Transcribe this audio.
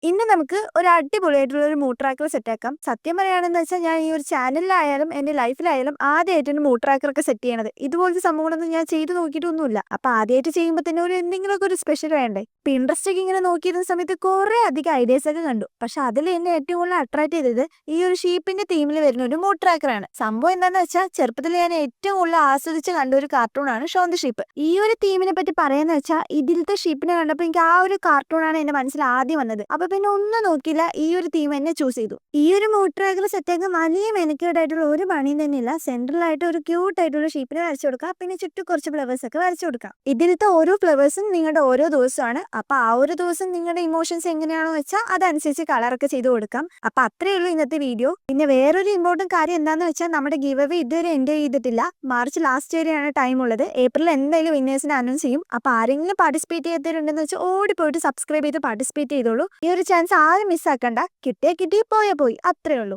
ഇന്ന് നമുക്ക് ഒരു അടിപൊളിയായിട്ടുള്ള ഒരു മൂഡ് ട്രാക്കർ സെറ്റ് ആക്കാം. സത്യം പറയുകയാണെന്ന് വെച്ചാൽ ഞാൻ ഈ ഒരു ചാനലിലായാലും എൻ്റെ ലൈഫിലായാലും ആദ്യമായിട്ടാണ് മൂഡ് ട്രാക്കർ ഒക്കെ സെറ്റ് ചെയ്യണത്. ഇതുപോലത്തെ സംഭവങ്ങളൊന്നും ഞാൻ ചെയ്ത് നോക്കിയിട്ടൊന്നുമില്ല. അപ്പൊ ആദ്യമായിട്ട് ചെയ്യുമ്പോൾ തന്നെ എന്തെങ്കിലുമൊക്കെ ഒരു സ്പെഷ്യൽ വേണ്ടേ. ഇപ്പൊ ഇൻട്രസ്റ്റ് ഒക്കെ ഇങ്ങനെ നോക്കിയിരുന്ന സമയത്ത് കുറെ അധികം ഐഡിയാസ് ഒക്കെ കണ്ടു. പക്ഷെ അതിൽ എന്നെ ഏറ്റവും കൂടുതൽ അട്രാക്ട് ചെയ്തത് ഈ ഒരു ഷീപ്പിന്റെ തീമിൽ വരുന്ന ഒരു മൂഡ് ട്രാക്കർ ആണ്. സംഭവം എന്താണെന്ന് വെച്ചാൽ ചെറുപ്പത്തിൽ ഞാൻ ഏറ്റവും കൂടുതൽ ആസ്വദിച്ച് കണ്ട ഒരു കാർട്ടൂണാണ് ഷോൺ ദി ഷീപ്പ്. ഈ ഒരു തീമിനെ പറ്റി പറയാന്ന് വെച്ചാൽ ഇതിലത്തെ ഷീപ്പിനെ കണ്ടപ്പോൾ എനിക്ക് ആ ഒരു കാർട്ടൂണാണ് എന്റെ മനസ്സിൽ ആദ്യം വന്നത്. അപ്പൊ പിന്നെ ഒന്നും നോക്കിയില്ല, ഈ ഒരു തീം തന്നെ ചൂസ് ചെയ്തു. ഈ ഒരു മൂഡ് ട്രാക്കർ സെറ്റാക്കാൻ വലിയ മെനക്കേടായിട്ടുള്ള ഒരു പണിയും തന്നെയില്ല. സെൻട്രൽ ആയിട്ട് ഒരു ക്യൂട്ട് ആയിട്ടുള്ള ഷീപ്പിനെ വരച്ചു കൊടുക്കുക, പിന്നെ ചുറ്റും കുറച്ച് ഫ്ലവേഴ്സ് ഒക്കെ വരച്ചു കൊടുക്കാം. ഇതിലത്തെ ഓരോ ഫ്ലവേഴ്സും നിങ്ങളുടെ ഓരോ ദിവസമാണ്. അപ്പൊ ആ ഒരു ദിവസം നിങ്ങളുടെ ഇമോഷൻസ് എങ്ങനെയാണോ വെച്ചാൽ അതനുസരിച്ച് കളറൊക്കെ ചെയ്ത് കൊടുക്കാം. അപ്പൊ അത്രയേ ഉള്ളൂ ഇന്നത്തെ വീഡിയോ. പിന്നെ വേറൊരു ഇമ്പോർട്ടന്റ് കാര്യം എന്താണെന്ന് വെച്ചാൽ നമ്മുടെ ഗിവ് അവേ ഇതുവരെ എൻഡ് ചെയ്തിട്ടില്ല. മാർച്ച് ലാസ്റ്റ് വരെയാണ് ടൈം ഉള്ളത്. ഏപ്രിൽ എന്തായാലും വിന്നേഴ്സിനെ അനൗൺസ് ചെയ്യും. അപ്പൊ ആരെങ്കിലും പാർട്ടിസിപ്പേറ്റ് ചെയ്തിട്ടുണ്ടെന്ന് വെച്ചാൽ ഓടി പോയിട്ട് സബ്സ്ക്രൈബ് ചെയ്ത് പാർട്ടിസിപ്പേറ്റ് ചെയ്തോളൂ. ഈ ഒരു ചാൻസ് ആരും മിസ്സാക്കണ്ട. കിട്ടിയാ കിട്ടി, പോയാ പോയി, അത്രേ ഉള്ളൂ.